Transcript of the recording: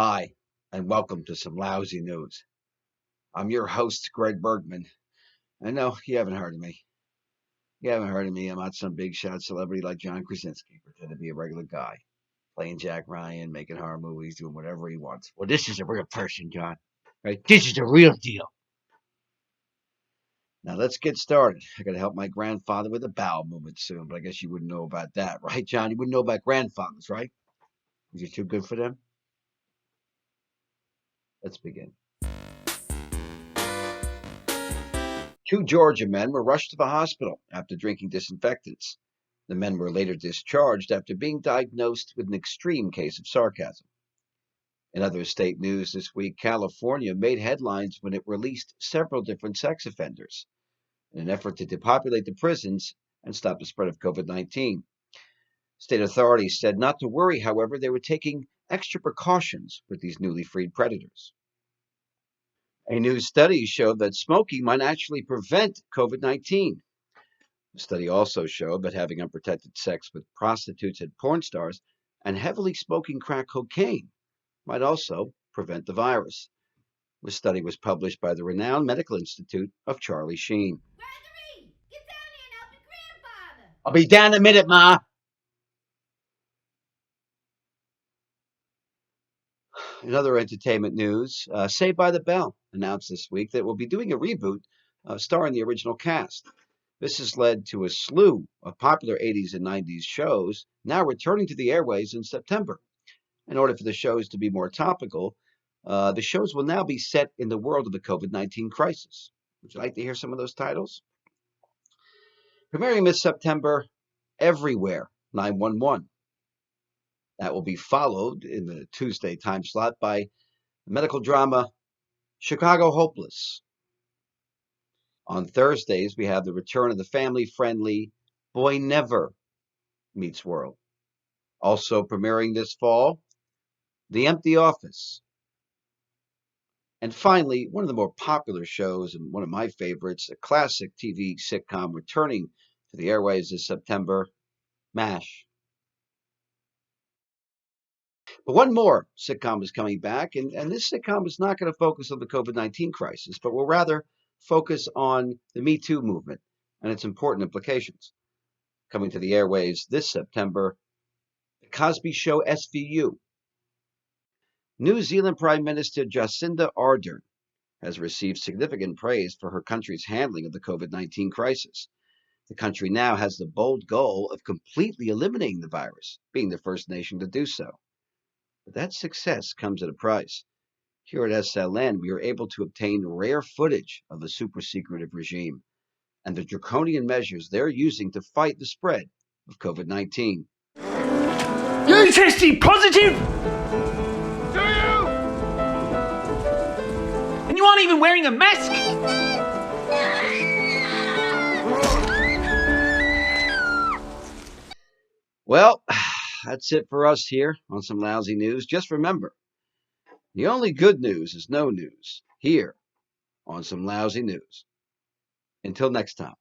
Hi, and welcome to some lousy news. I'm your host, Greg Bergman. I know you haven't heard of me. You haven't heard of me. I'm not some big shot celebrity like John Krasinski, pretend to be a regular guy, playing Jack Ryan, making horror movies, doing whatever he wants. Well, this is a real person, John. Right? This is the real deal. Now let's get started. I got to help my grandfather with a bowel movement soon, but I guess you wouldn't know about that, right, John? You wouldn't know about grandfathers, right? Is it too good for them? Let's begin. Two Georgia men were rushed to the hospital after drinking disinfectants. The men were later discharged after being diagnosed with an extreme case of sarcasm. In other state news this week, California made headlines when it released several different sex offenders in an effort to depopulate the prisons and stop the spread of COVID-19. State authorities said not to worry, however, they were taking extra precautions with these newly freed predators. A new study showed that smoking might actually prevent COVID-19. The study also showed that having unprotected sex with prostitutes and porn stars and heavily smoking crack cocaine might also prevent the virus. The study was published by the renowned Medical Institute of Charlie Sheen. Gregory, get down here and help your grandfather. I'll be down in a minute, Ma. In other entertainment news, Saved by the Bell announced this week that it will be doing a reboot starring the original cast. This has led to a slew of popular 80s and 90s shows now returning to the airways in September. In order for the shows to be more topical, the shows will now be set in the world of the COVID-19 crisis. Would you like to hear some of those titles? Premiering this September, Everywhere 911. That will be followed in the Tuesday time slot by medical drama Chicago Hopeless. On Thursdays, we have the return of the family-friendly Boy Never Meets World. Also premiering this fall, The Empty Office. And finally, one of the more popular shows and one of my favorites, a classic TV sitcom returning to the airways this September, MASH. But one more sitcom is coming back, and this sitcom is not going to focus on the COVID-19 crisis, but will rather focus on the Me Too movement and its important implications. Coming to the airways this September, The Cosby Show SVU. New Zealand Prime Minister Jacinda Ardern has received significant praise for her country's handling of the COVID-19 crisis. The country now has the bold goal of completely eliminating the virus, being the first nation to do so. But that success comes at a price. Here at SLN, we are able to obtain rare footage of the super secretive regime and the draconian measures they're using to fight the spread of COVID-19. You tested positive? Do you? And you aren't even wearing a mask? Well, that's it for us here on Some Lousy News. Just remember, the only good news is no news here on Some Lousy News. Until next time.